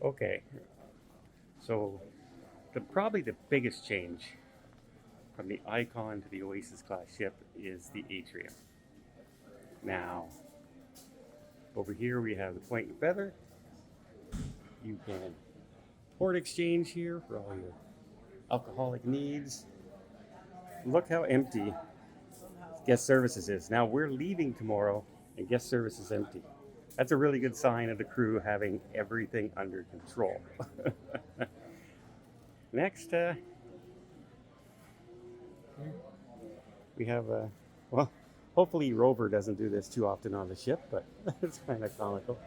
Okay, so probably the biggest change from the Icon to the Oasis class ship is the atrium. Now, over here we have the Point and Feather. You can port exchange here for all your alcoholic needs. Look how empty guest services is. Now we're leaving tomorrow and guest service is empty. That's a really good sign of the crew having everything under control. Next, we have well, hopefully Rover doesn't do this too often on the ship, but it's kind of comical.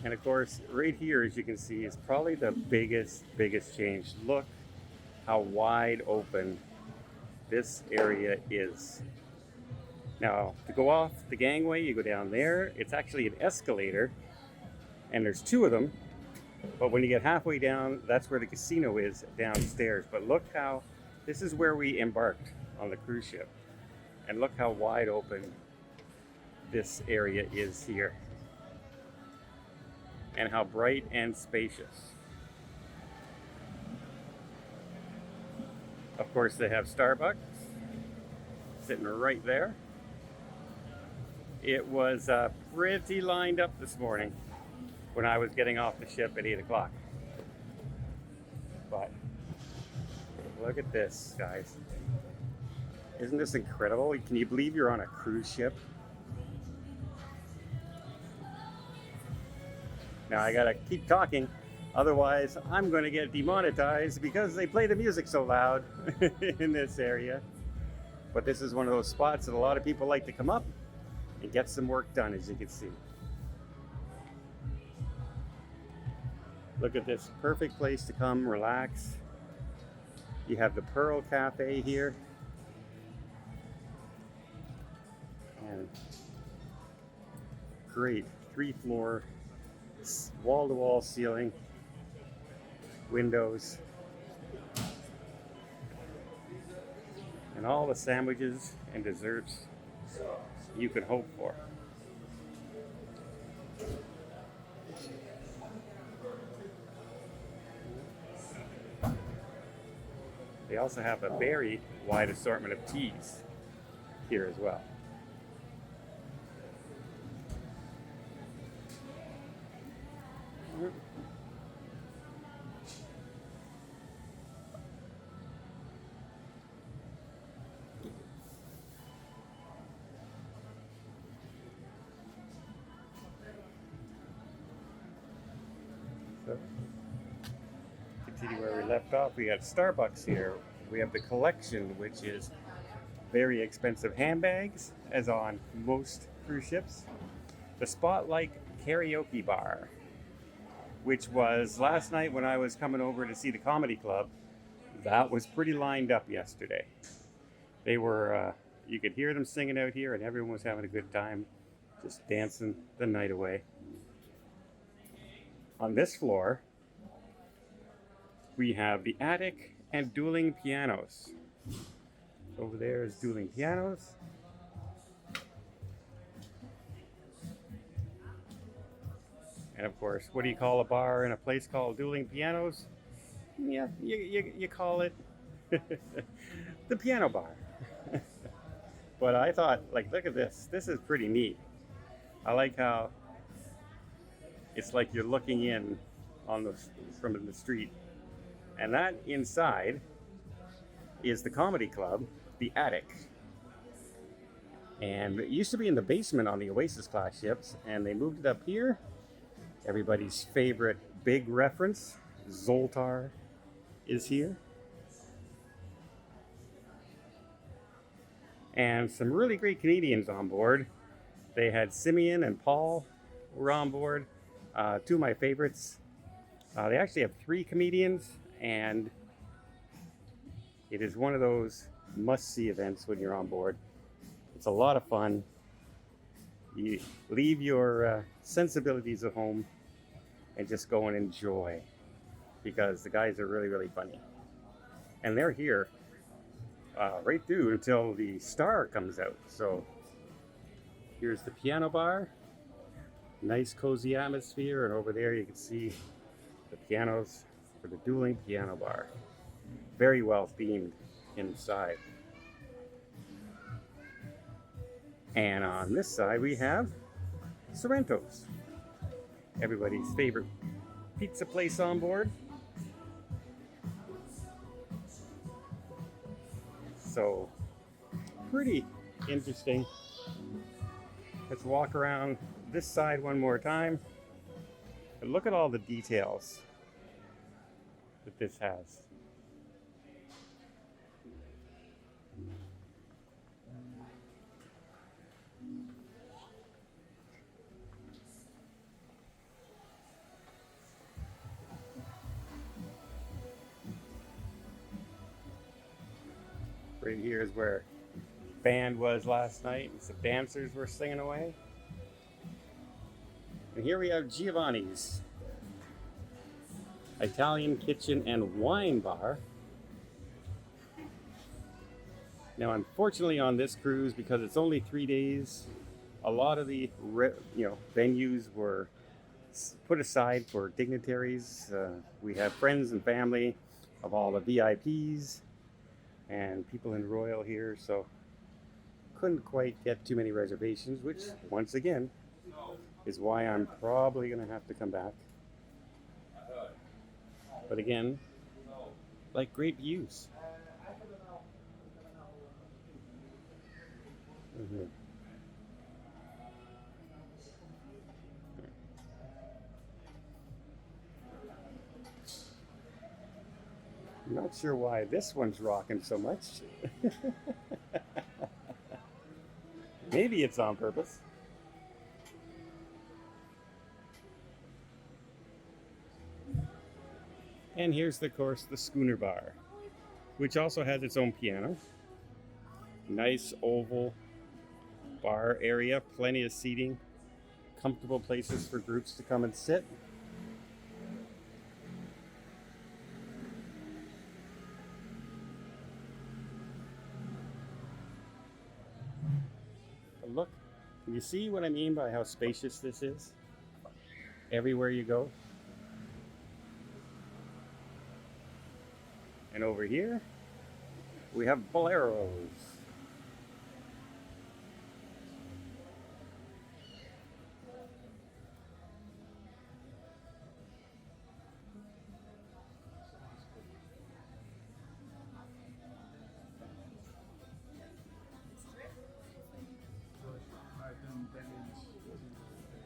And of course, right here, as you can see, is probably the biggest change. Look how wide open this area is. Now, to go off the gangway, you go down there. It's actually an escalator, and there's two of them. But when you get halfway down, that's where the casino is downstairs. But look how, this is where we embarked on the cruise ship. And look how wide open this area is here. And how bright and spacious. Of course, they have Starbucks sitting right there. It was pretty lined up this morning when I was getting off the ship at 8 o'clock. But look at this, guys. Isn't this incredible? Can you believe you're on a cruise ship? Now I gotta keep talking, otherwise I'm gonna get demonetized because they play the music so loud in this area. But this is one of those spots that a lot of people like to come up and get some work done, as you can see. Look at this, perfect place to come relax. You have the Pearl Cafe here. And great 3-floor wall-to-wall ceiling, windows, and all the sandwiches and desserts you could hope for. They also have a very wide assortment of teas here as well. So, continue where we left off. We got Starbucks here. We have the collection, which is very expensive handbags, as on most cruise ships. The Spotlight Karaoke Bar, which was last night when I was coming over to see the comedy club. That was pretty lined up yesterday. They were, you could hear them singing out here, and everyone was having a good time, just dancing the night away. On this floor, we have the attic and dueling pianos. Over there is dueling pianos. And of course, what do you call a bar in a place called dueling pianos? Yeah, you call it the piano bar. But I thought, like, look at this. This is pretty neat. I like how it's like you're looking in on from the street. And that inside is the comedy club, the attic. And it used to be in the basement on the Oasis class ships, and they moved it up here. Everybody's favorite big reference, Zoltar, is here. And some really great Canadians on board. They had Simeon and Paul were on board. Two of my favorites. They actually have 3 comedians, and it is one of those must-see events when you're on board. It's a lot of fun. You leave your sensibilities at home and just go and enjoy, because the guys are really, really funny. And they're here right through until the star comes out. So here's the piano bar, nice cozy atmosphere, and over there you can see the pianos for the dueling piano bar. Very well themed inside. And on this side we have Sorrento's, everybody's favorite pizza place on board. So pretty interesting. Let's walk around this side one more time and look at all the details that this has. Right here is where band was last night, and some dancers were singing away. And here we have Giovanni's Italian kitchen and wine bar. Now, unfortunately, on this cruise, because it's only 3 days, a lot of the venues were put aside for dignitaries. We have friends and family of all the VIPs and people in Royal here, so couldn't quite get too many reservations, which once again is why I'm probably gonna have to come back. But again, like great views. I'm not sure why this one's rocking so much. Maybe it's on purpose. And here's, of course, the schooner bar, which also has its own piano. Nice oval bar area, plenty of seating, comfortable places for groups to come and sit. But look, can you see what I mean by how spacious this is? Everywhere you go. And over here, we have boleros.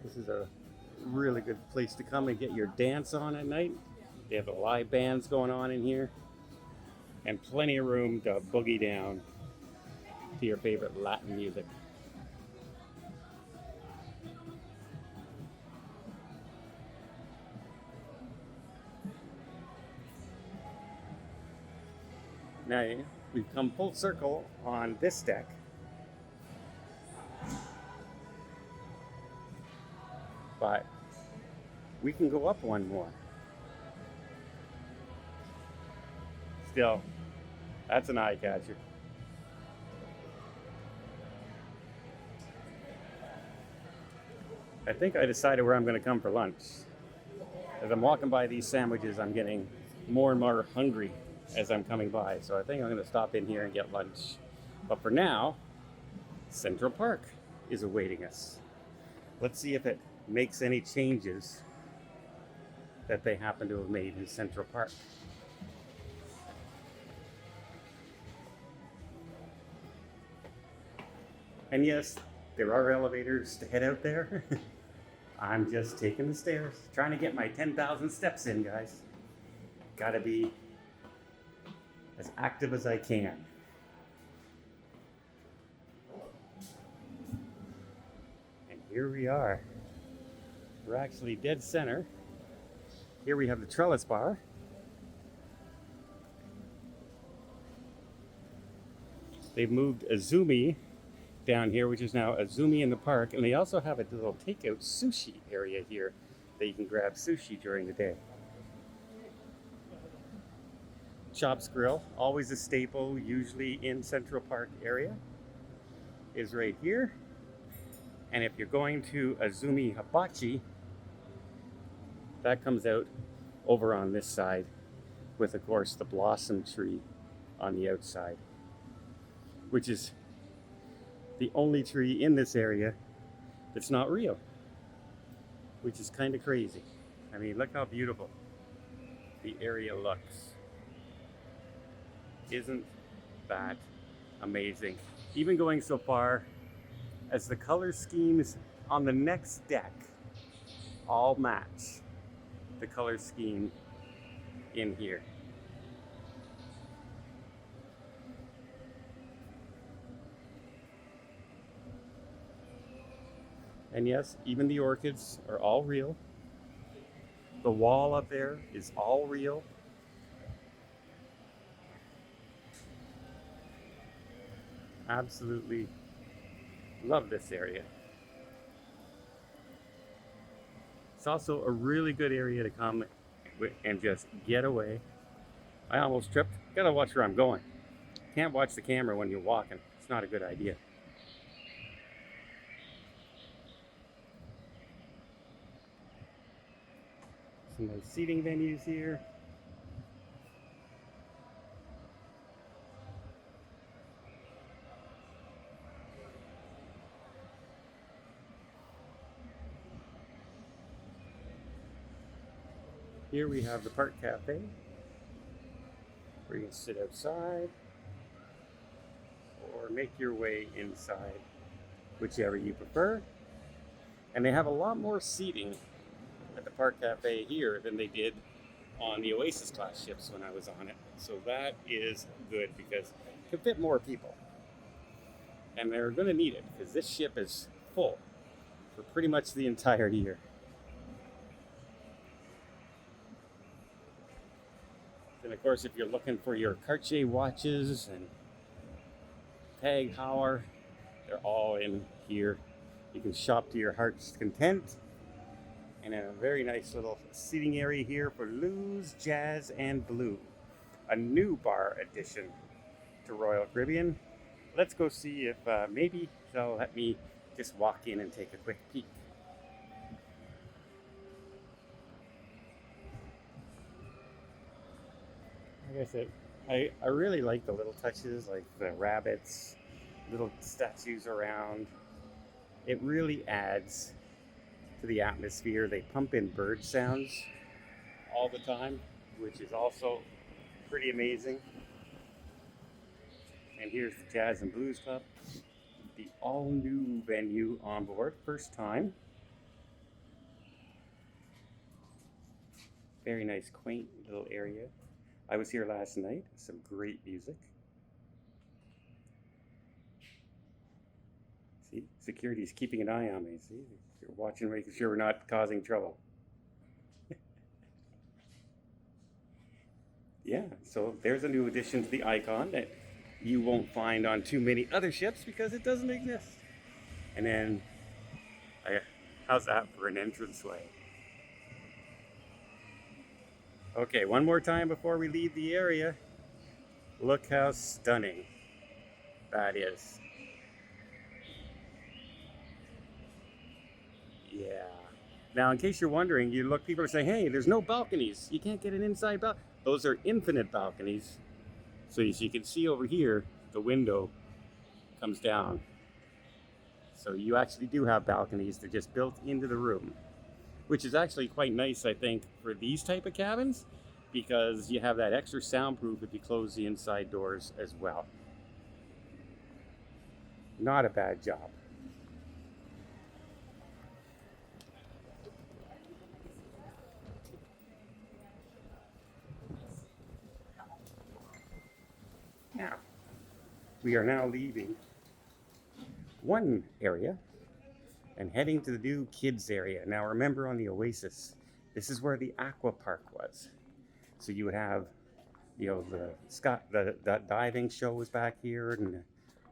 This is a really good place to come and get your dance on at night. They have the live bands going on in here. And plenty of room to boogie down to your favorite Latin music. Now we've come full circle on this deck. But we can go up one more. Still, that's an eye catcher. I think I decided where I'm going to come for lunch. As I'm walking by these sandwiches, I'm getting more and more hungry as I'm coming by. So I think I'm going to stop in here and get lunch. But for now, Central Park is awaiting us. Let's see if it makes any changes that they happen to have made in Central Park. And yes, there are elevators to head out there. I'm just taking the stairs, trying to get my 10,000 steps in, guys. Gotta be as active as I can. And here we are. We're actually dead center. Here we have the trellis bar. They've moved Azumi down here, which is now Azumi in the park, and they also have a little takeout sushi area here that you can grab sushi during the day. Chops Grill, always a staple, usually in Central Park area, is right here. And if you're going to Azumi Hibachi, that comes out over on this side with, of course, the blossom tree on the outside, which is the only tree in this area that's not real, which is kind of crazy. I mean, look how beautiful the area looks. Isn't that amazing? Even going so far as the color schemes on the next deck all match the color scheme in here. And yes, even the orchids are all real. The wall up there is all real. Absolutely love this area. It's also a really good area to come and just get away. I almost tripped. Gotta watch where I'm going. Can't watch the camera when you're walking. It's not a good idea. Some nice seating venues here. Here we have the Park Cafe, where you can sit outside or make your way inside, whichever you prefer. And they have a lot more seating at the Park Cafe here than they did on the Oasis class ships when I was on it. So that is good because it can fit more people. And they're going to need it because this ship is full for pretty much the entire year. And of course, if you're looking for your Cartier watches and Tag Heuer, they're all in here. You can shop to your heart's content. And a very nice little seating area here for Luz, Jazz, and Blue. A new bar addition to Royal Caribbean. Let's go see if maybe they'll let me just walk in and take a quick peek. Like I said, I really like the little touches, like the rabbits, little statues around. It really adds to the atmosphere. They pump in bird sounds all the time, which is also pretty amazing. And here's the Jazz and Blues Club, the all-new venue on board, first time. Very nice, quaint little area. I was here last night, some great music. See, security's keeping an eye on me. See, you're watching, making sure we're not causing trouble. Yeah, so there's a new addition to the icon that you won't find on too many other ships because it doesn't exist. And then, how's that for an entranceway? Okay, one more time before we leave the area. Look how stunning that is. Yeah. Now, in case you're wondering, people are saying, hey, there's no balconies. You can't get an inside balcony. Those are infinite balconies. So as you can see over here, the window comes down. So you actually do have balconies. They're just built into the room, which is actually quite nice, I think, for these type of cabins, because you have that extra soundproof if you close the inside doors as well. Not a bad job. Now, we are now leaving one area and heading to the new kids area. Now remember, on the Oasis, this is where the aqua park was. So you would have, the diving show was back here and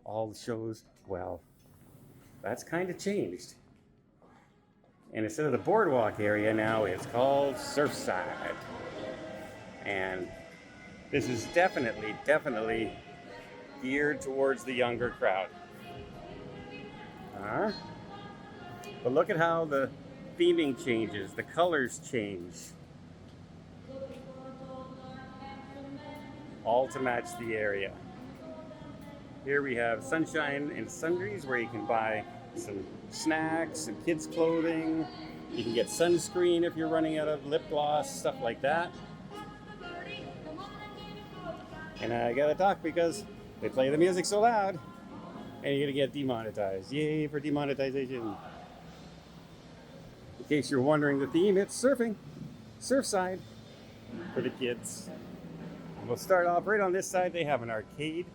all the shows. Well, that's kind of changed. And instead of the boardwalk area now, it's called Surfside. And This is definitely geared towards the younger crowd. But look at how the theming changes, the colors change. All to match the area. Here we have Sunshine and Sundries, where you can buy some snacks, some kids' clothing. You can get sunscreen if you're running out of lip gloss, stuff like that. And I gotta talk because they play the music so loud and you're gonna get demonetized. Yay for demonetization. In case you're wondering the theme, it's surfing, surfside for the kids. We'll start off right on this side. They have an arcade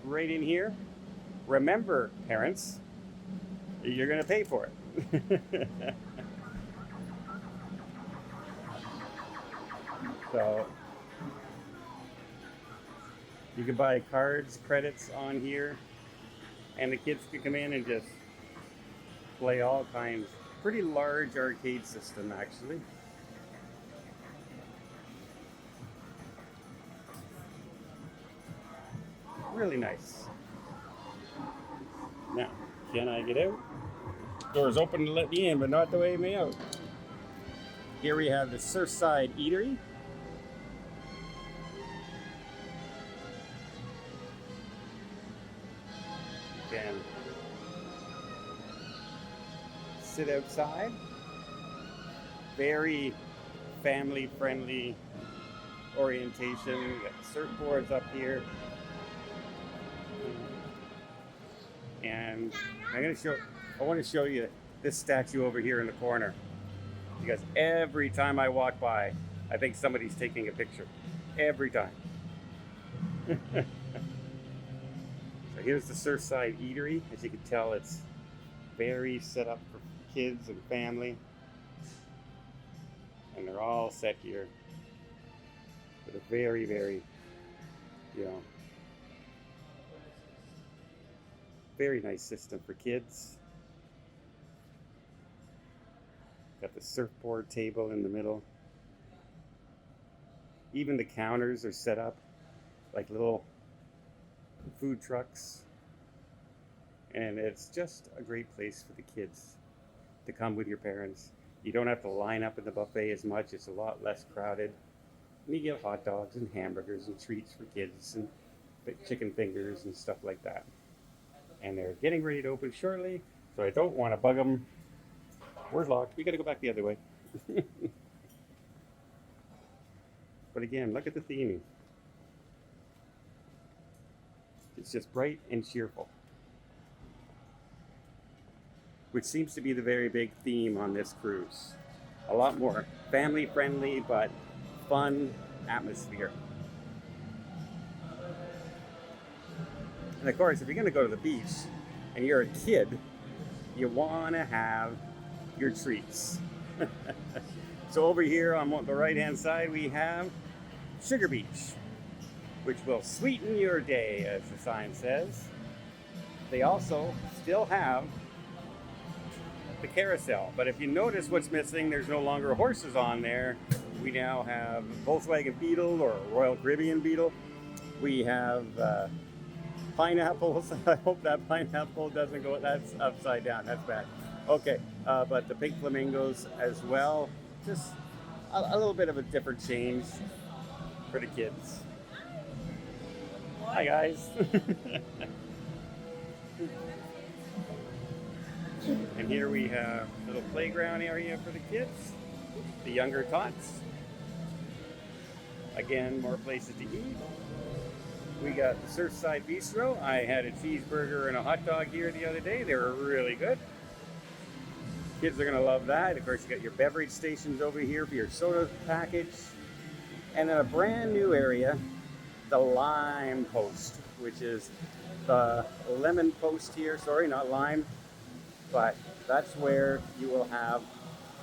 right in here. Remember, parents, you're gonna pay for it. So you can buy cards, credits on here, and the kids can come in and just play all kinds. Pretty large arcade system, actually. Really nice. Now, can I get out? Door's open to let me in, but not to wave me out. Here we have the Surfside Eatery. You can sit outside. Very family-friendly orientation. We got surfboards up here. And I want to show you this statue over here in the corner, because every time I walk by, I think somebody's taking a picture. Every time. So here's the Surfside Eatery. As you can tell, it's very set up for kids and family. And they're all set here with a very, very nice system for kids. Got the surfboard table in the middle. Even the counters are set up like little food trucks. And it's just a great place for the kids to come with your parents. You don't have to line up in the buffet as much. It's a lot less crowded. And you get hot dogs and hamburgers and treats for kids and chicken fingers and stuff like that. And they're getting ready to open shortly, so I don't want to bug them. We're locked. We got to go back the other way. But again, look at the theming. It's just bright and cheerful, which seems to be the very big theme on this cruise. A lot more family-friendly, but fun atmosphere. And of course, if you're going to go to the beach and you're a kid, you want to have your treats. So over here on the right-hand side, we have Sugar Beach, which will sweeten your day, as the sign says. They also still have the carousel. But if you notice what's missing, there's no longer horses on there. We now have a Volkswagen Beetle or a Royal Caribbean Beetle. We have pineapples. I hope that pineapple doesn't go, that's upside down, that's bad. Okay, but the pink flamingos as well. Just a little bit of a different change for the kids. Hi guys. And here we have a little playground area for the kids, the younger tots. Again, more places to eat. We got the Surfside Bistro. I had a cheeseburger and a hot dog here the other day. They were really good. Kids are gonna love that. Of course, you got your beverage stations over here for your soda package. And then a brand new area, the Lime Post, which is the lemon post here. Sorry, not lime, but that's where you will have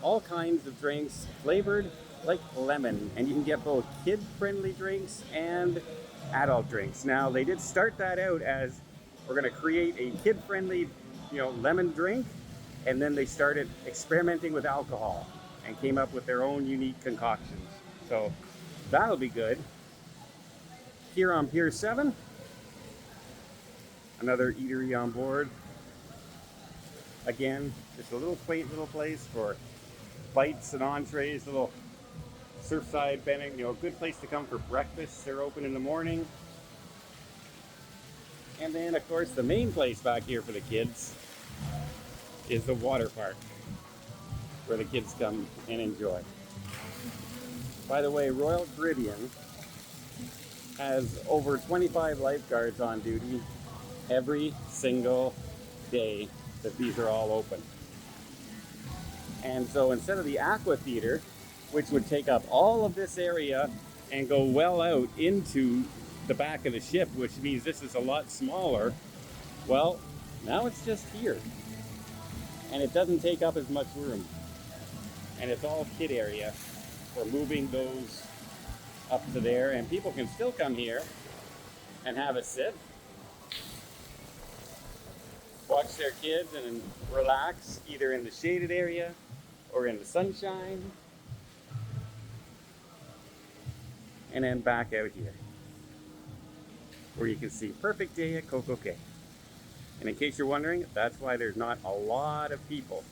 all kinds of drinks flavored like lemon. And you can get both kid-friendly drinks and adult drinks. Now, they did start that out as we're gonna create a kid-friendly, lemon drink. And then they started experimenting with alcohol and came up with their own unique concoctions. So that'll be good. Here on Pier 7, another eatery on board. Again, just a little quaint little place for bites and entrees, little surfside bending, you know, good place to come for breakfast. They're open in the morning. And then, of course, the main place back here for the kids is the water park, where the kids come and enjoy. By the way, Royal Caribbean has over 25 lifeguards on duty every single day that these are all open. And so instead of the aqua theater, which would take up all of this area and go well out into the back of the ship, which means this is a lot smaller, well, now it's just here. And it doesn't take up as much room. And it's all kid area for moving those up to there. And people can still come here and have a sit, watch their kids and relax either in the shaded area or in the sunshine. And then back out here, where you can see perfect day at Coco Cay. And in case you're wondering, that's why there's not a lot of people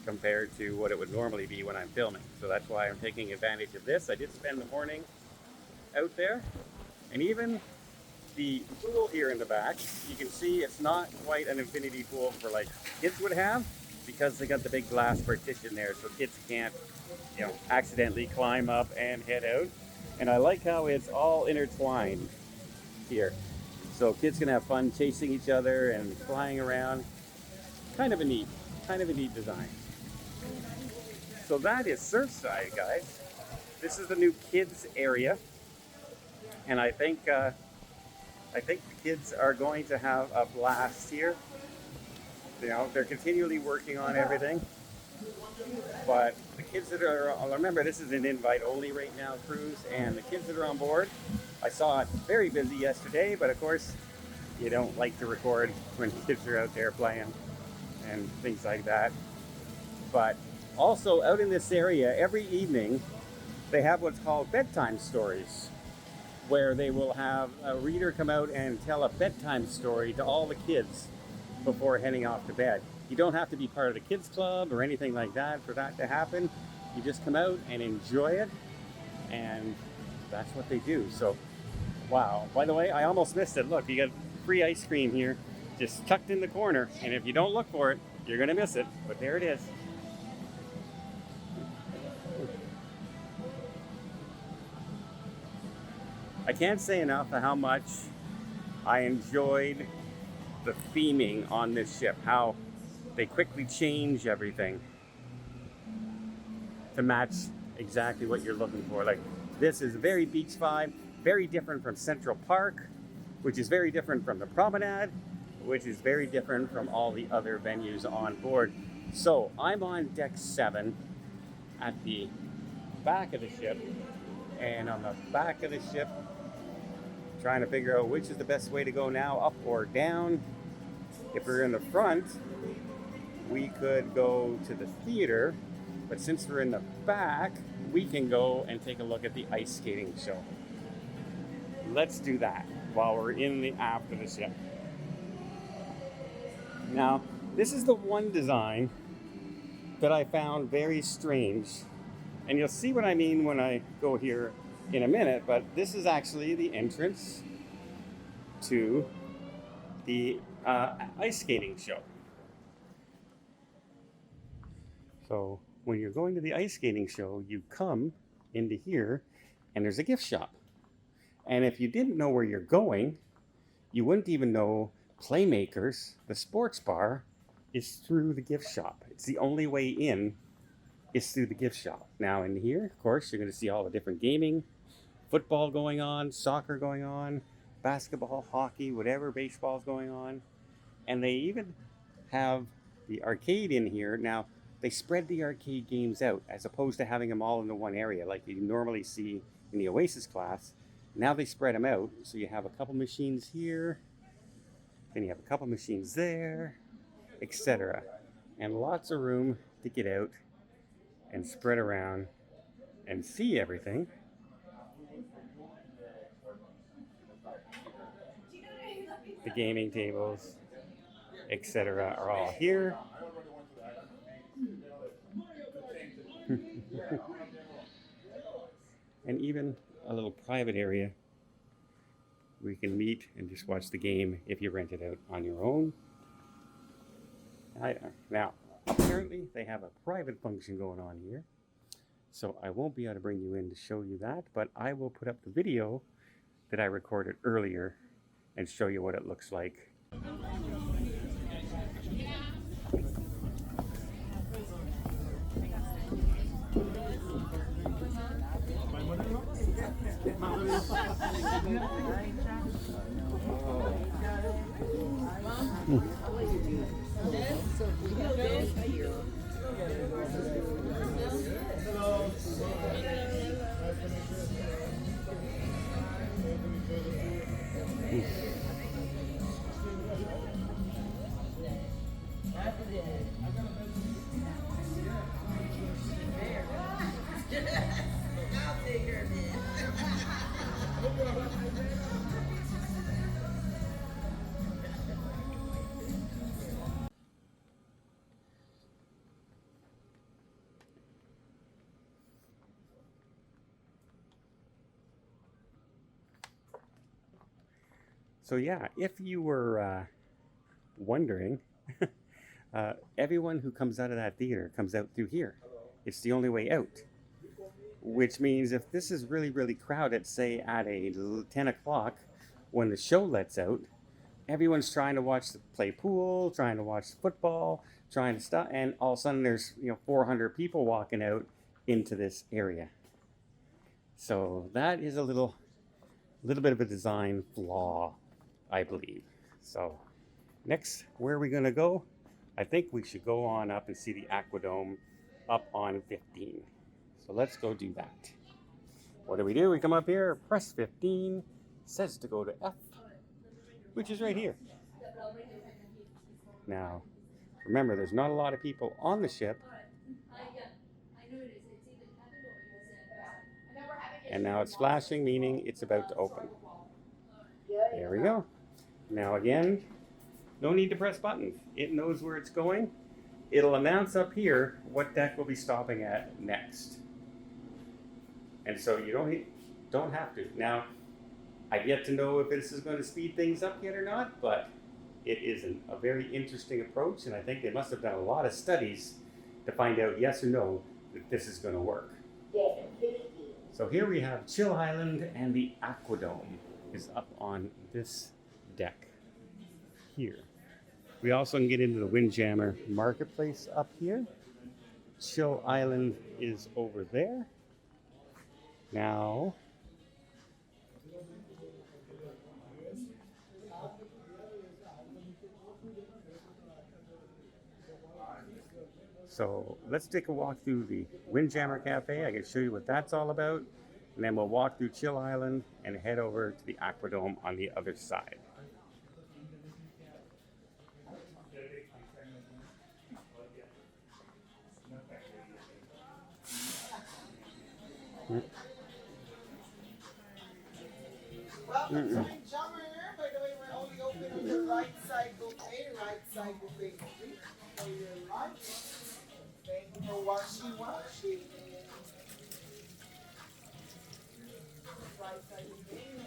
compared to what it would normally be when I'm filming. So that's why I'm taking advantage of this. I did spend the morning out there, and even the pool here in the back, you can see it's not quite an infinity pool for like kids would have, because they got the big glass partition there, so kids can't, you know, accidentally climb up and head out. And I like how it's all intertwined here, so kids can have fun chasing each other and flying around. Kind of a neat design. So that is Surfside, guys. This is the new kids area, and I think the kids are going to have a blast here. You know, they're continually working on everything. But the kids that are, remember, this is an invite-only right now cruise, and the kids that are on board, I saw it very busy yesterday, but of course, you don't like to record when kids are out there playing and things like that. But also out in this area, every evening, they have what's called bedtime stories, where they will have a reader come out and tell a bedtime story to all the kids before heading off to bed. You don't have to be part of the kids club or anything like that for that to happen. You just come out and enjoy it, and that's what they do. So, wow. By the way, I almost missed it. Look, you got free ice cream here, just tucked in the corner, and if you don't look for it, you're gonna miss it, but there it is. I can't say enough how much I enjoyed the theming on this ship, how they quickly change everything to match exactly what you're looking for. Like, this is very beach vibe, very different from Central Park, which is very different from the Promenade, which is very different from all the other venues on board. So I'm on deck 7 at the back of the ship, and on the back of the ship, trying to figure out which is the best way to go now, up or down. If we're in the front, we could go to the theater, but since we're in the back, we can go and take a look at the ice skating show. Let's do that while we're in the aft of the ship. Now, this is the one design that I found very strange, and you'll see what I mean when I go here in a minute, but this is actually the entrance to the ice skating show. So when you're going to the ice skating show, you come into here and there's a gift shop. And if you didn't know where you're going, you wouldn't even know Playmakers, the sports bar, is through the gift shop. It's the only way in is through the gift shop. Now in here, of course, you're going to see all the different gaming, football going on, soccer going on, basketball, hockey, whatever, baseball's going on. And they even have the arcade in here. Now, they spread the arcade games out as opposed to having them all in the one area like you normally see in the Oasis class. Now they spread them out, so you have a couple machines here, then you have a couple machines there, etc. And lots of room to get out and spread around and see everything. the gaming tables, etc. are all here. And even a little private area where you can meet and just watch the game if you rent it out on your own. Now, apparently they have a private function going on here, so I won't be able to bring you in to show you that, but I will put up the video that I recorded earlier and show you what it looks like. So yeah, if you were wondering, everyone who comes out of that theater comes out through here. It's the only way out. Which means if this is really, really crowded, say at 10 o'clock when the show lets out, everyone's trying to play pool, trying to watch football, trying to stuff, and all of a sudden there's 400 people walking out into this area. So that is a little bit of a design flaw, I believe. So next, where are we going to go? I think we should go on up and see the Aquadome up on 15. So let's go do that. What do? We come up here, press 15, says to go to F, which is right here. Now, remember, there's not a lot of people on the ship. And now it's flashing, meaning it's about to open. There we go. Now again, no need to press buttons. It knows where it's going. It'll announce up here what deck we'll be stopping at next. And so you don't have to. Now, I've yet to know if this is going to speed things up yet or not, but it is a very interesting approach, and I think they must have done a lot of studies to find out yes or no that this is going to work. So here we have Chill Island, and the Aquadome is up on this deck here. We also can get into the Windjammer Marketplace up here. Chill Island is over there. Now, so let's take a walk through the Windjammer Cafe. I can show you what that's all about. And then we'll walk through Chill Island and head over to the Aquadome on the other side. Welcome to Windjammer. By the way, we're only open on the right side buffet, street. So your right. Thank you for watching. Right side buffet. Right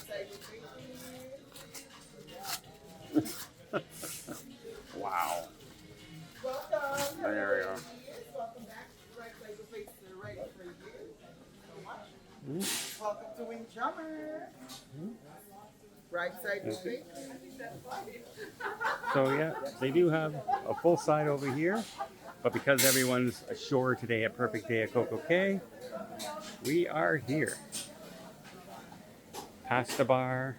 side buffet. Wow. Welcome. There we go. Welcome back. Right side buffet is ready for you. So much. Welcome to Windjammer. Right side buffet. So yeah, they do have a full side over here, but because everyone's ashore today at Perfect Day at Coco Cay, we are here. Pasta bar,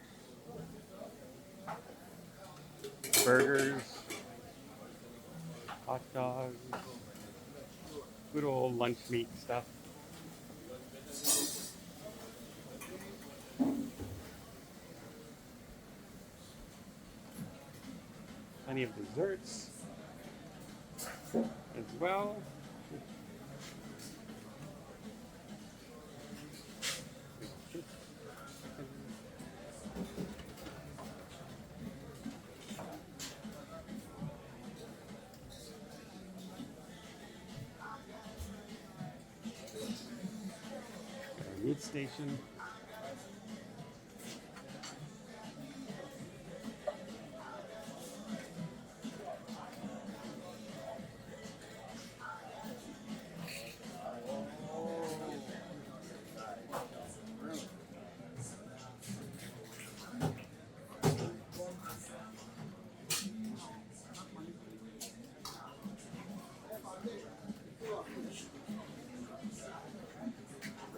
burgers, hot dogs, good old lunch meat stuff. Plenty of desserts as well. Food station.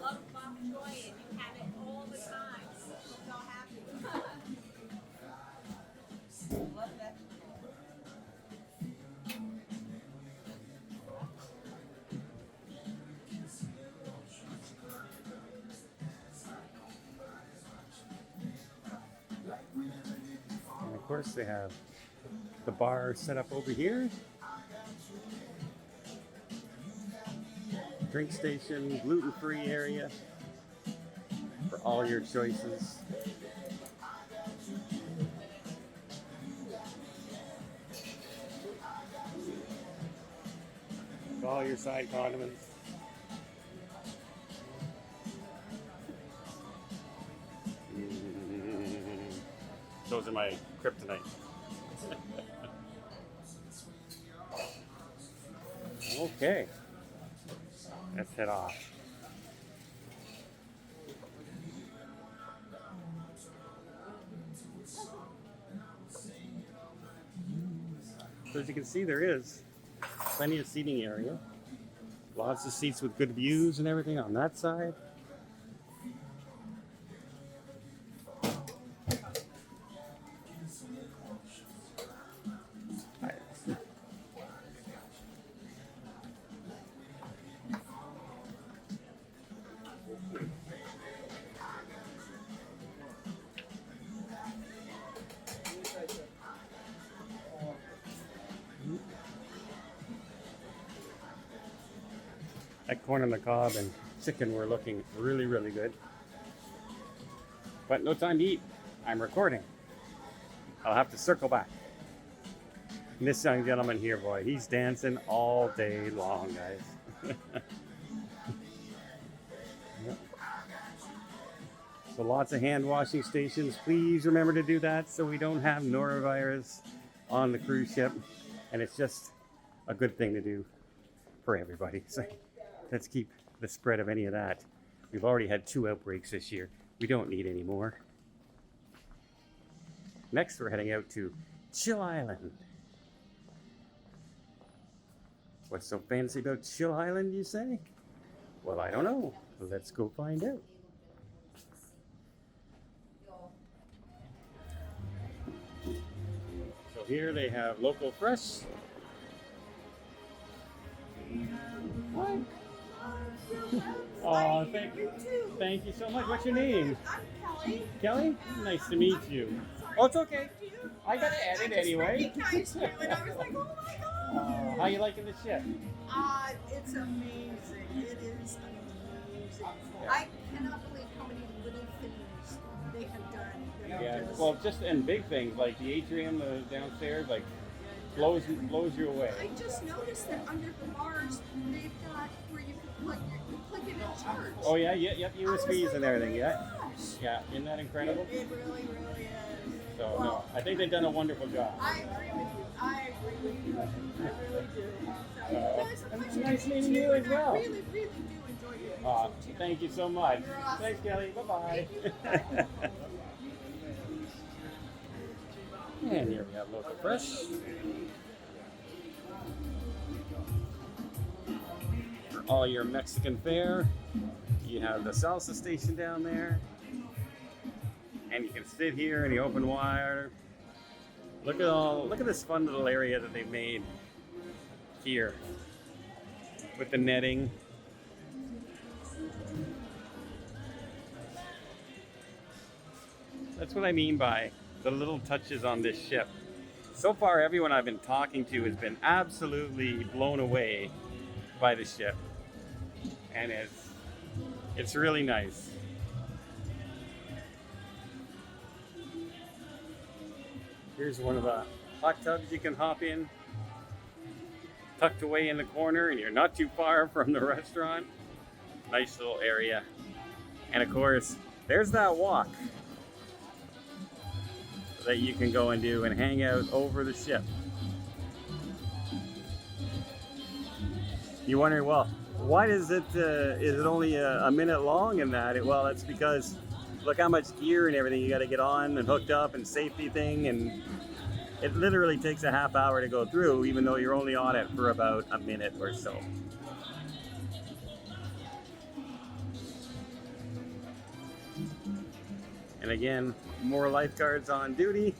Love Bok Choy and you have it all the time. I'm so happy. Love that. And of course they have the bar set up over here. Drink station, gluten-free area for all your choices. All your side condiments. Those are my kryptonite. Okay, let's head off. So as you can see, there is plenty of seating area. Lots of seats with good views and everything on that side. That corn on the cob and chicken were looking really, really good. But no time to eat. I'm recording. I'll have to circle back. And this young gentleman here, boy, he's dancing all day long, guys. Yep. So lots of hand washing stations. Please remember to do that so we don't have norovirus on the cruise ship. And it's just a good thing to do for everybody. So let's keep the spread of any of that. We've already had 2 outbreaks this year. We don't need any more. Next, we're heading out to Chill Island. What's so fancy about Chill Island, you say? Well, I don't know. Let's go find out. So here they have local fresh. What? Oh, thank you so much. What's your name? I'm Kelly. Kelly? Nice to meet you. Oh, it's okay. I got to edit anyway. Recognized you, and I was like, oh my god. How you liking the ship? It's amazing. It is amazing. I cannot believe how many little things they have done. that are Yeah. just- Well, just and big things like the atrium downstairs, like blows you away. I just noticed that under the bars, they've got where you can plug it in charge. Oh yeah, yep, USBs and everything. Yeah, Gosh. yeah. Isn't that incredible? It really, really is. So Well, no, I think they've done a wonderful job. I agree with you. I really do. So, Uh, it's a and pleasure nice to meet meeting you, you as and well. I really, really do enjoy your music too. Thank you so much. You're awesome. Thanks, Kelly. Bye bye. And here we have local fresh. For all your Mexican fare, you have the salsa station down there. And you can sit here in the open water. Look at this fun little area that they've made here with the netting. That's what I mean by the little touches on this ship. So far, everyone I've been talking to has been absolutely blown away by the ship. And it's really nice. Here's one of the hot tubs you can hop in, tucked away in the corner, and you're not too far from the restaurant. Nice little area. And of course, there's that walk that you can go and do and hang out over the ship. You're wondering, well, why is it only a minute long in that? Well, that's because look how much gear and everything you got to get on and hooked up and safety thing, and it literally takes a half hour to go through, even though you're only on it for about a minute or so. And again, more lifeguards on duty.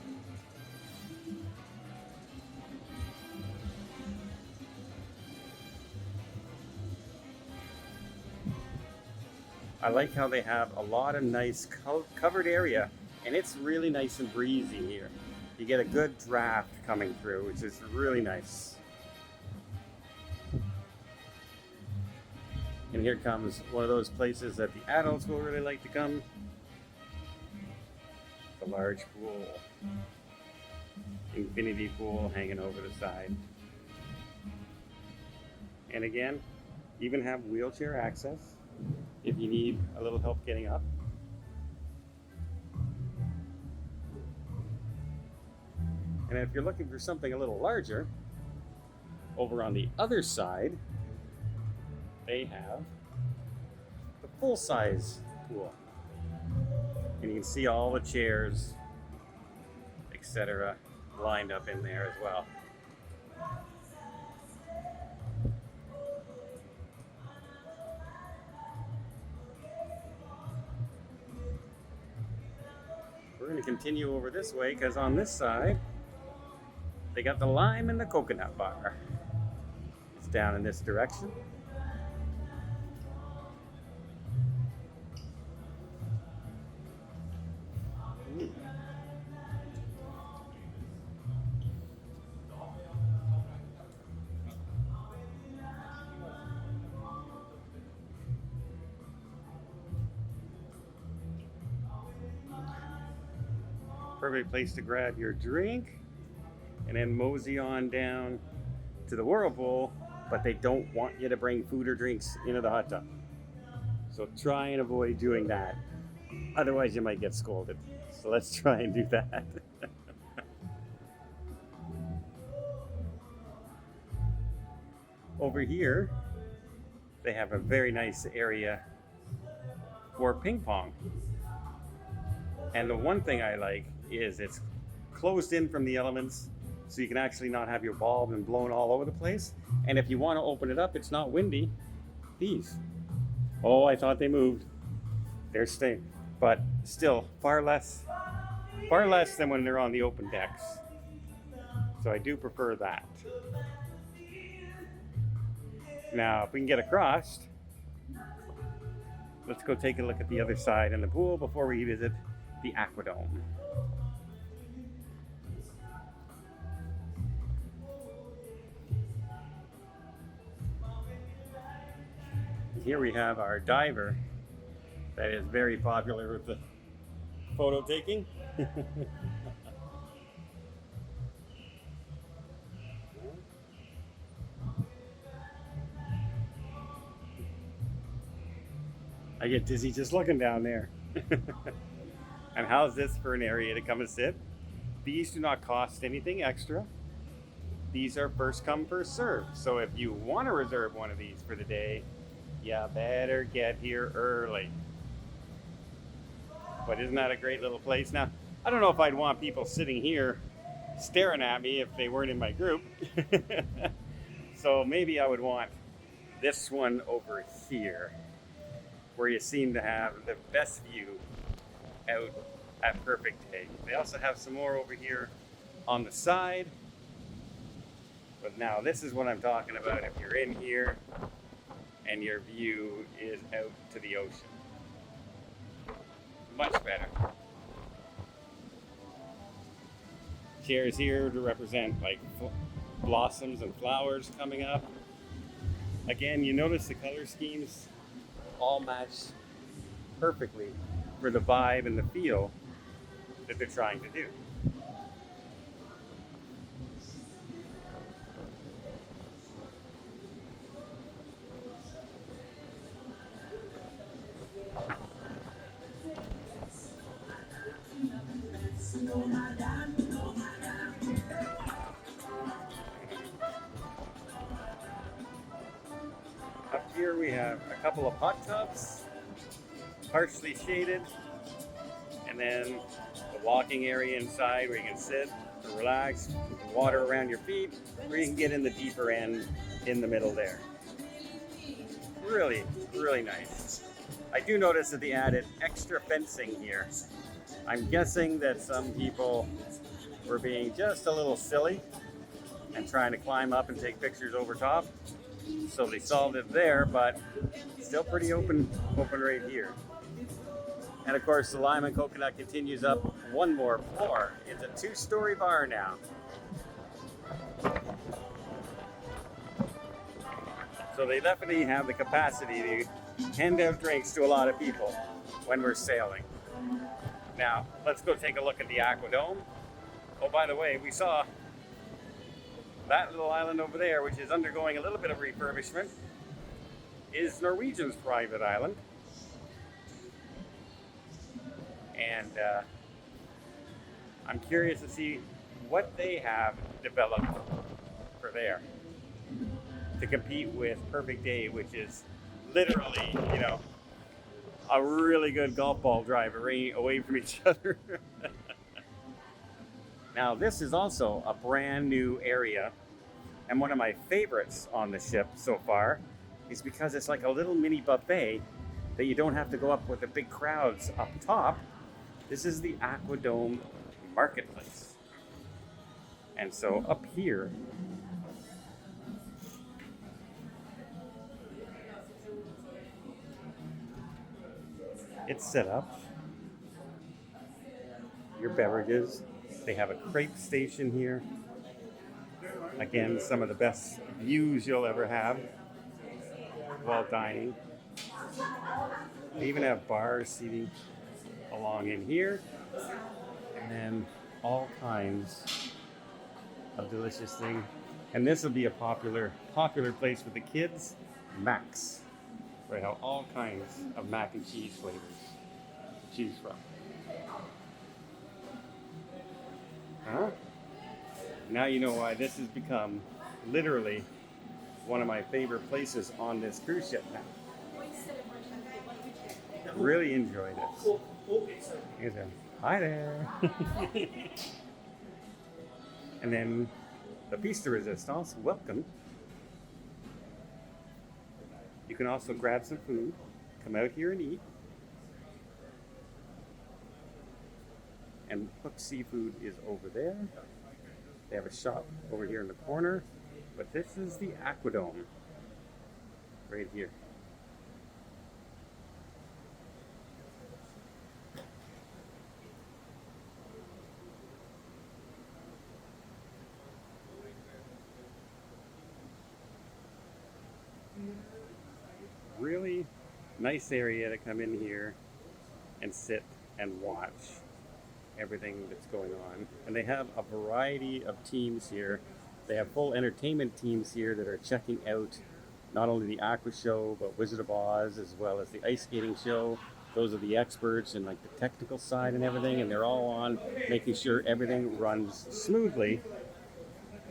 I like how they have a lot of nice covered area, and it's really nice and breezy here. You get a good draft coming through, which is really nice. And here comes one of those places that the adults will really like to come. The large pool. Infinity pool hanging over the side. And again, even have wheelchair access if you need a little help getting up. And if you're looking for something a little larger, over on the other side, they have the full-size pool. And you can see all the chairs, etc., lined up in there as well. We're going to continue over this way because on this side, they got the lime and the coconut bar. It's down in this direction. Perfect place to grab your drink and then mosey on down to the whirlpool, but they don't want you to bring food or drinks into the hot tub. So try and avoid doing that. Otherwise you might get scolded. So let's try and do that. Over here, they have a very nice area for ping pong. And the one thing I like is it's closed in from the elements, so you can actually not have your ball been blown all over the place. And if you want to open it up, it's not windy. These. Oh, I thought they moved. They're staying. But still, far less than when they're on the open decks. So I do prefer that. Now, if we can get across, let's go take a look at the other side in the pool before we visit the Aquadome. Here we have our diver that is very popular with the photo taking. I get dizzy just looking down there. And how's this for an area to come and sit? These do not cost anything extra. These are first come, first serve. So if you want to reserve one of these for the day, you better get here early. But isn't that a great little place? Now, I don't know if I'd want people sitting here staring at me if they weren't in my group. So maybe I would want this one over here, where you seem to have the best view out at perfect day. They also have some more over here on the side. But now this is what I'm talking about if you're in here and your view is out to the ocean. Much better. Chairs here to represent like blossoms and flowers coming up. Again, you notice the color schemes all match perfectly for the vibe and the feel that they're trying to do. here we have a couple of hot tubs, partially shaded, and then the walking area inside where you can sit, relax, water around your feet, or you can get in the deeper end in the middle there. Really, really nice. I do notice that they added extra fencing here. I'm guessing that some people were being just a little silly and trying to climb up and take pictures over top. So they solved it there, but still pretty open right here. And of course, the lime and coconut continues up one more floor. It's a 2-story bar now. So they definitely have the capacity to hand out drinks to a lot of people when we're sailing. Now, let's go take a look at the Aquadome. Oh, by the way, we saw that little island over there, which is undergoing a little bit of refurbishment, is Norwegian's private island. And I'm curious to see what they have developed for there to compete with Perfect Day, which is literally, you know, a really good golf ball drive away from each other. Now, this is also a brand new area, and one of my favorites on the ship so far is because it's like a little mini buffet that you don't have to go up with the big crowds up top. This is the Aquadome Marketplace. And so up here, it's set up. Your beverages. They have a crepe station here. Again, some of the best views you'll ever have while dining. They even have bar seating along in here. And then all kinds of delicious things. And this will be a popular place for the kids, Max. They have all kinds of mac and cheese flavors to choose from. Huh? Now you know why this has become literally one of my favorite places on this cruise ship now. Really enjoyed it. Hi there. And then the piece de resistance, welcome. You can also grab some food, come out here and eat. And Hook Seafood is over there. They have a shop over here in the corner, but this is the Aquadome right here. Really nice area to come in here and sit and watch everything that's going on. And they have a variety of teams here. They have full entertainment teams here that are checking out not only the Aqua Show, but Wizard of Oz, as well as the ice skating show. Those are the experts in like the technical side and everything, and they're all on making sure everything runs smoothly.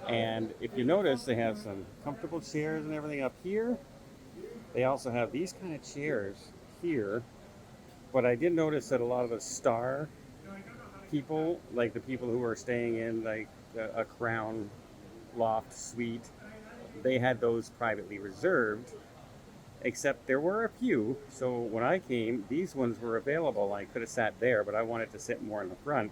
And if you notice, they have some comfortable chairs and everything up here. They also have these kind of chairs here. But I did notice that a lot of the star people, like the people who are staying in like a Crown loft suite, they had those privately reserved, except there were a few. So when I came, these ones were available. I could have sat there, but I wanted to sit more in the front.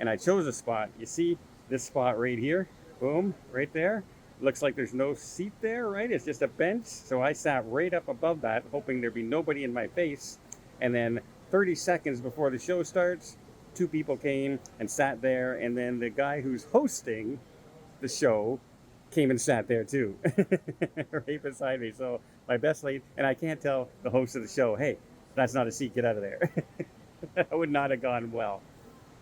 And I chose a spot. You see this spot right here? Boom, right there. Looks like there's no seat there, right? It's just a bench. So I sat right up above that, hoping there'd be nobody in my face. And then 30 seconds before the show starts, 2 people came and sat there, and then the guy who's hosting the show came and sat there too, right beside me. So my best lady, and I can't tell the host of the show, hey, that's not a seat, get out of there. That would not have gone well.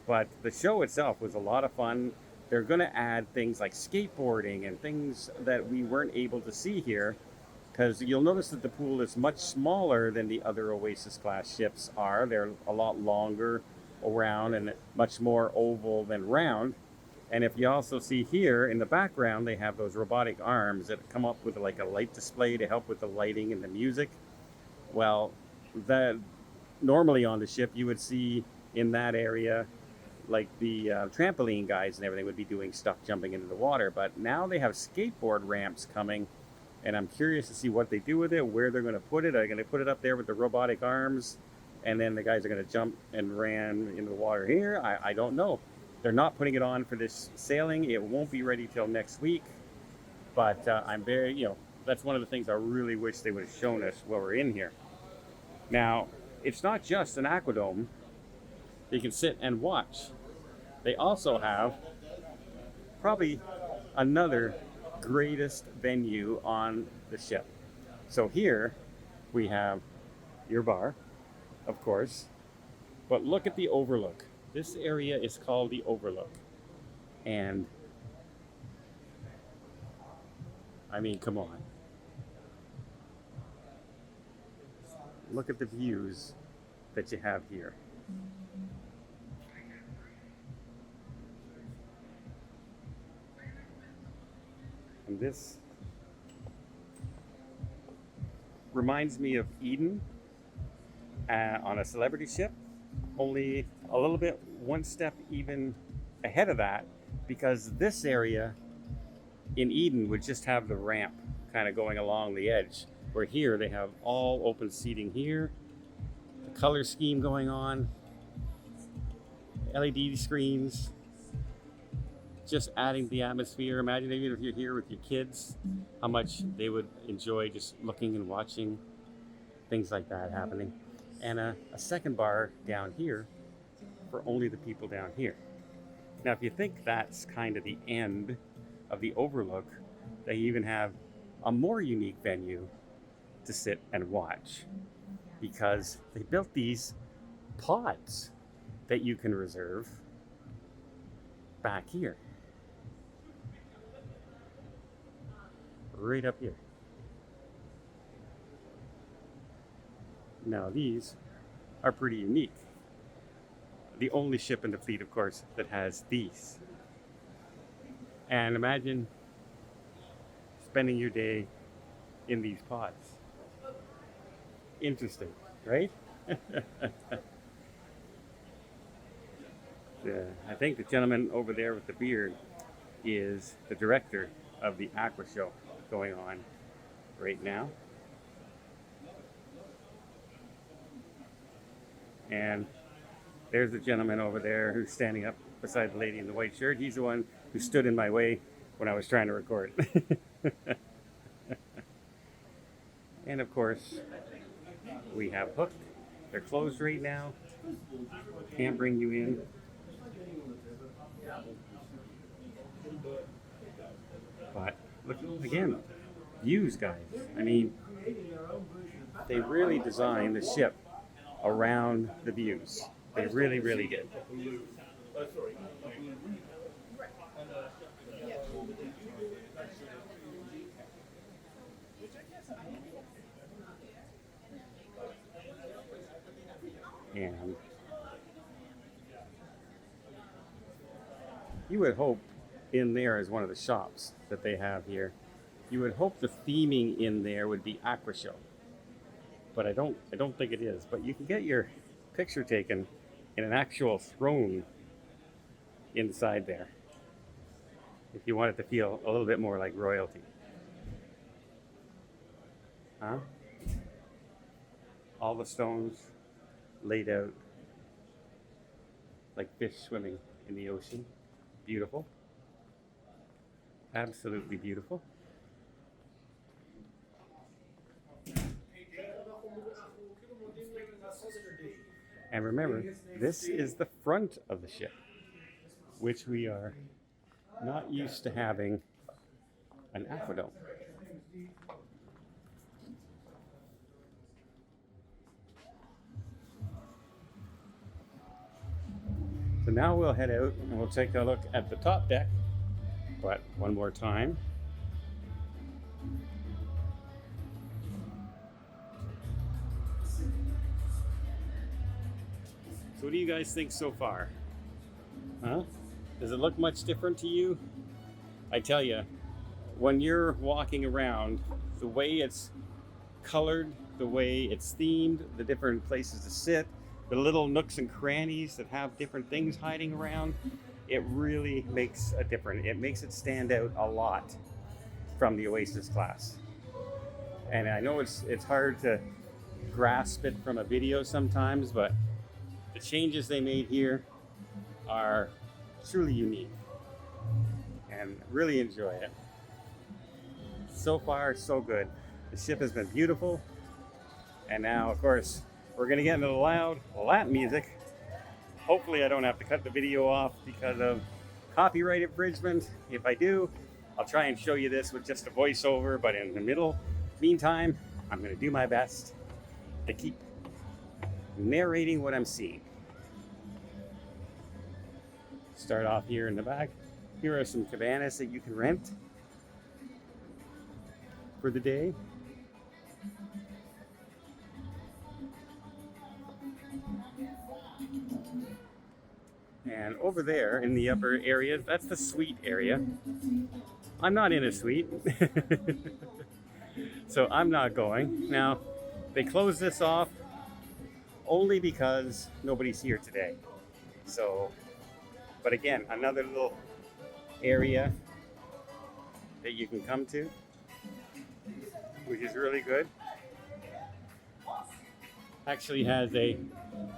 But the show itself was a lot of fun. They're going to add things like skateboarding and things that we weren't able to see here, because you'll notice that the pool is much smaller than the other Oasis class ships are. They're a lot longer around and much more oval than round. And if you also see here in the background, they have those robotic arms that come up with like a light display to help with the lighting and the music. Well, that normally on the ship you would see in that area like the trampoline guys and everything would be doing stuff jumping into the water, but now they have skateboard ramps coming, and I'm curious to see what they do with it, where they're going to put it. Are they going to put it up there with the robotic arms, and then the guys are going to jump and ran into the water here? I don't know. They're not putting it on for this sailing. It won't be ready till next week, but I'm very, that's one of the things I really wish they would have shown us while we're in here. Now, it's not just an aquadome you can sit and watch. They also have probably another greatest venue on the ship. So here we have your bar, of course, but look at the overlook. This area is called the overlook. And I mean, come on. Look at the views that you have here. And this reminds me of Eden on a celebrity ship, only a little bit one step even ahead of that, because this area in Eden would just have the ramp kind of going along the edge, where here they have all open seating here, the color scheme going on, LED screens, just adding to the atmosphere. Imagine even if you're here with your kids, how much they would enjoy just looking and watching things like that happening. And a second bar down here for only the people down here. Now, if you think that's kind of the end of the overlook, they even have a more unique venue to sit and watch, because they built these pods that you can reserve back here. Right up here. Now these are pretty unique. The only ship in the fleet, of course, that has these. And imagine spending your day in these pods. Interesting, right? I think the gentleman over there with the beard is the director of the Aqua Show going on right now. And there's the gentleman over there who's standing up beside the lady in the white shirt. He's the one who stood in my way when I was trying to record. And of course, we have Hooked. They're closed right now. Can't bring you in. But look again, views, guys. I mean, they really designed the ship around the views. They really, really did. And you would hope in there is one of the shops that they have here. You would hope the theming in there would be Aqua Show, but I don't think it is. But you can get your picture taken in an actual throne inside there if you want it to feel a little bit more like royalty. Huh? All the stones laid out like fish swimming in the ocean. Beautiful. Absolutely beautiful. And remember, this is the front of the ship, which we are not used to having an aquadome. So now we'll head out and we'll take a look at the top deck, but one more time. So what do you guys think so far? Huh? Does it look much different to you? I tell you, when you're walking around, the way it's colored, the way it's themed, the different places to sit, the little nooks and crannies that have different things hiding around, it really makes a difference. It makes it stand out a lot from the Oasis class. And I know it's hard to grasp it from a video sometimes, but the changes they made here are truly unique and really enjoy it. So far, so good. The ship has been beautiful. And now, of course, we're gonna get into the loud Latin music. Hopefully I don't have to cut the video off because of copyright infringement. If I do, I'll try and show you this with just a voiceover, but in the meantime, I'm gonna do my best to keep narrating what I'm seeing. Start off here in the back. Here are some cabanas that you can rent for the day. And over there in the upper area, that's the suite area. I'm not in a suite, so I'm not going. Now, they closed this off only because nobody's here today. So, but again, another little area that you can come to, which is really good. Actually has a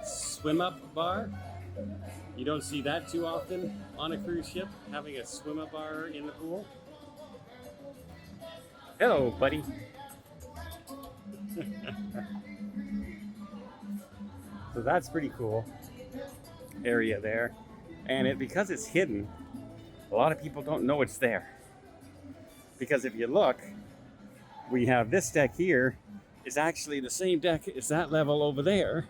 swim-up bar. You don't see that too often on a cruise ship, having a swim-up bar in the pool. Hello, buddy. So that's pretty cool area there. And because it's hidden, a lot of people don't know it's there. Because if you look, we have this deck here is actually the same deck as that level over there.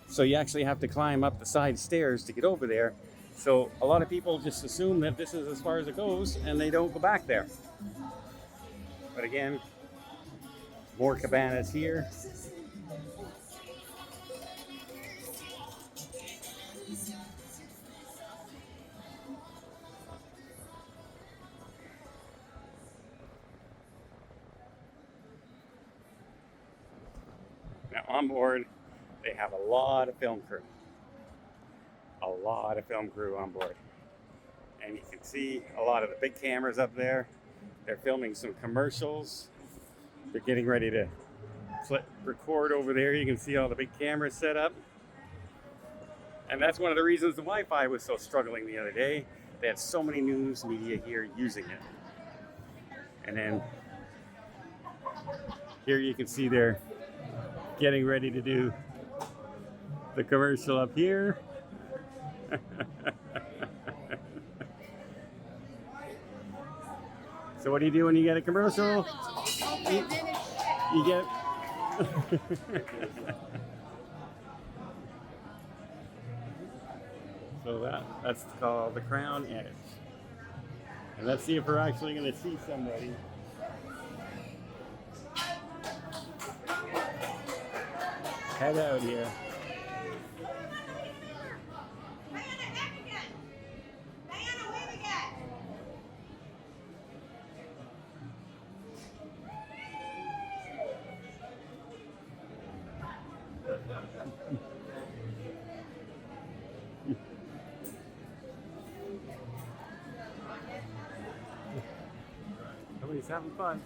So you actually have to climb up the side stairs to get over there. So a lot of people just assume that this is as far as it goes and they don't go back there. But again, more cabanas here. Now on board, they have a lot of film crew. A lot of film crew on board. And you can see a lot of the big cameras up there. They're filming some commercials. They're getting ready to record over there. You can see all the big cameras set up. And that's one of the reasons the Wi-Fi was so struggling the other day. They had so many news media here using it. And then here you can see they're getting ready to do the commercial up here. So what do you do when you get a commercial? You get so that's called the Crown Edge. And let's see if we're actually going to see somebody. Head out here. Nobody's having fun.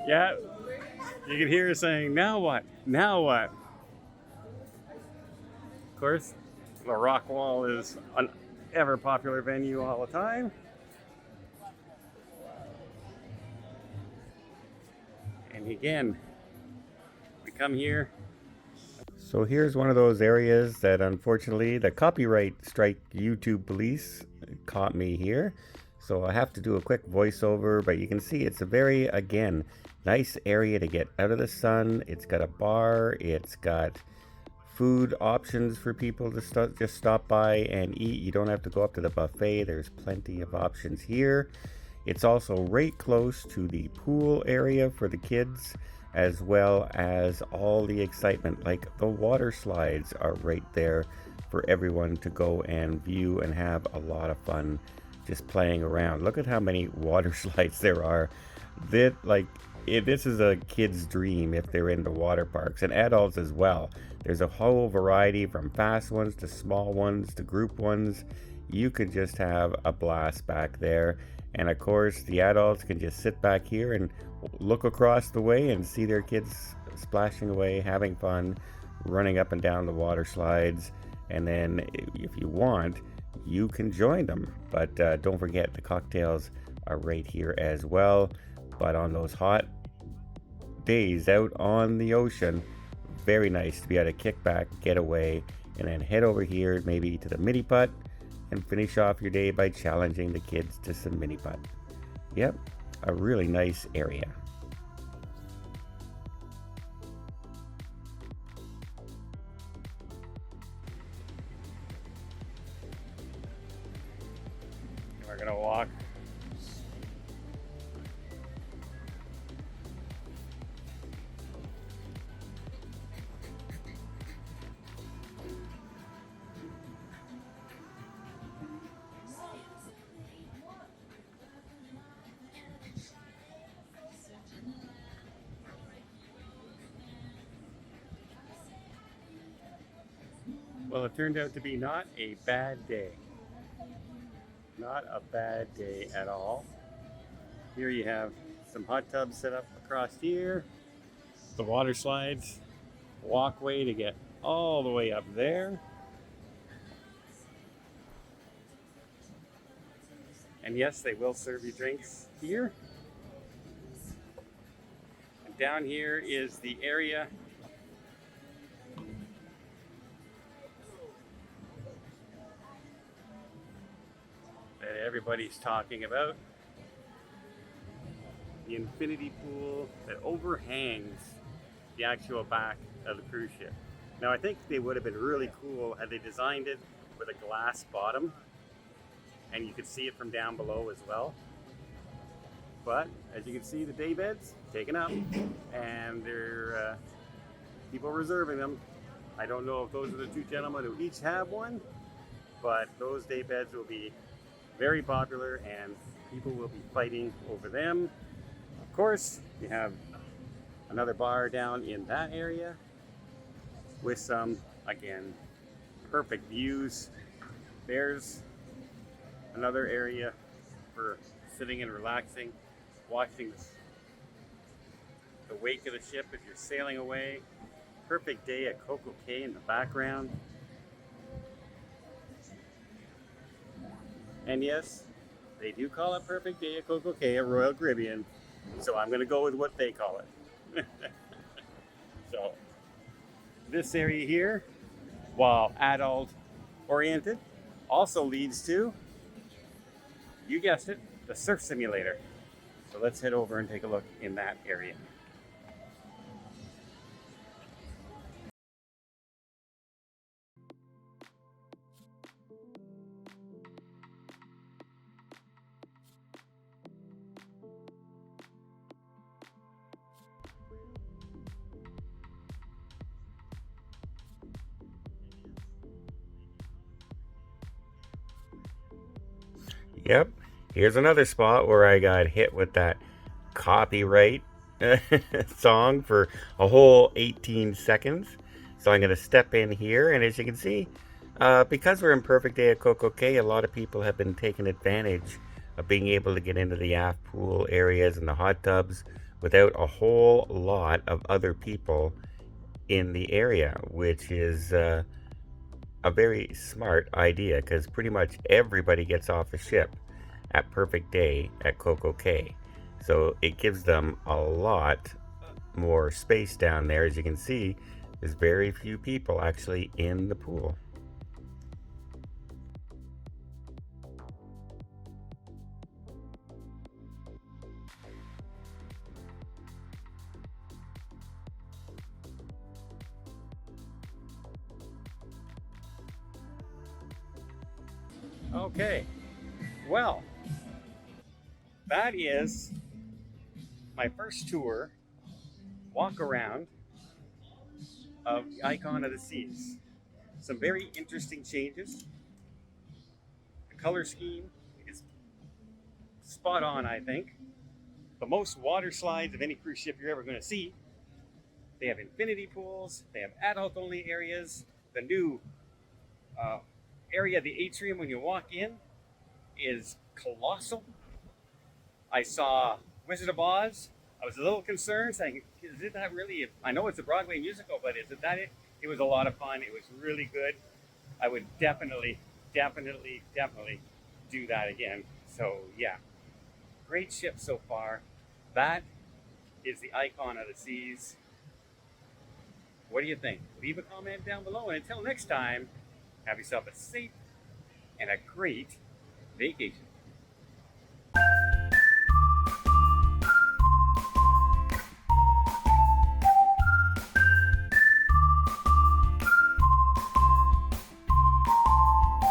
Yeah, you can hear her saying, "Now what? Now what?" Of course, the rock wall is an ever popular venue all the time. And again, we come here. So here's one of those areas that unfortunately the copyright strike YouTube police caught me here. So I have to do a quick voiceover, but you can see it's a very, again, nice area to get out of the sun. It's got a bar, it's got food options for people to just stop by and eat. You don't have to go up to the buffet. There's plenty of options here. It's also right close to the pool area for the kids, as well as all the excitement, like the water slides are right there for everyone to go and view and have a lot of fun just playing around. Look at how many water slides there are. This is a kid's dream if they're into water parks, and adults as well. There's a whole variety from fast ones to small ones to group ones. You can just have a blast back there. And of course, the adults can just sit back here and look across the way and see their kids splashing away, having fun, running up and down the water slides. And then if you want, you can join them. But don't forget, the cocktails are right here as well. But on those hot days out on the ocean, very nice to be able to kick back, get away, and then head over here maybe to the mini putt and finish off your day by challenging the kids to some mini putt. Yep, a really nice area. We're gonna walk. Well, it turned out to be not a bad day. Not a bad day at all. Here you have some hot tubs set up across here. The water slides, walkway to get all the way up there. And yes, they will serve you drinks here. And down here is the area that everybody's talking about. The infinity pool that overhangs the actual back of the cruise ship. Now I think they would have been really cool had they designed it with a glass bottom and you could see it from down below as well. But as you can see, the day beds taken up and there are people reserving them. I don't know if those are the two gentlemen who each have one, but those day beds will be very popular and people will be fighting over them. Of course, you have another bar down in that area with some, again, perfect views. There's another area for sitting and relaxing, watching the wake of the ship if you're sailing away. Perfect day at Coco Cay in the background. And yes, they do call it Perfect Day at Coco Cay at Royal Caribbean, so I'm going to go with what they call it. So, this area here, while adult oriented, also leads to, you guessed it, the surf simulator. So let's head over and take a look in that area. Yep. Here's another spot where I got hit with that copyright song for a whole 18 seconds. So I'm going to step in here, and as you can see, because we're in perfect day at Coco Cay, a lot of people have been taking advantage of being able to get into the aft pool areas and the hot tubs without a whole lot of other people in the area, which is a very smart idea because pretty much everybody gets off the ship at perfect day at Coco Cay. So it gives them a lot more space down there. As you can see, there's very few people actually in the pool. Okay, well, that is my first tour, walk around of the Icon of the Seas. Some very interesting changes. The color scheme is spot on, I think. The most water slides of any cruise ship you're ever going to see. They have infinity pools, they have adult only areas. The new area, the atrium, when you walk in, is colossal. I saw Wizard of Oz. I was a little concerned, saying, is it that really? I know it's a Broadway musical, but is it that it? It was a lot of fun. It was really good. I would definitely do that again. So yeah, great ship so far. That is the Icon of the Seas. What do you think? Leave a comment down below. And until next time, have yourself a safe and a great vacation.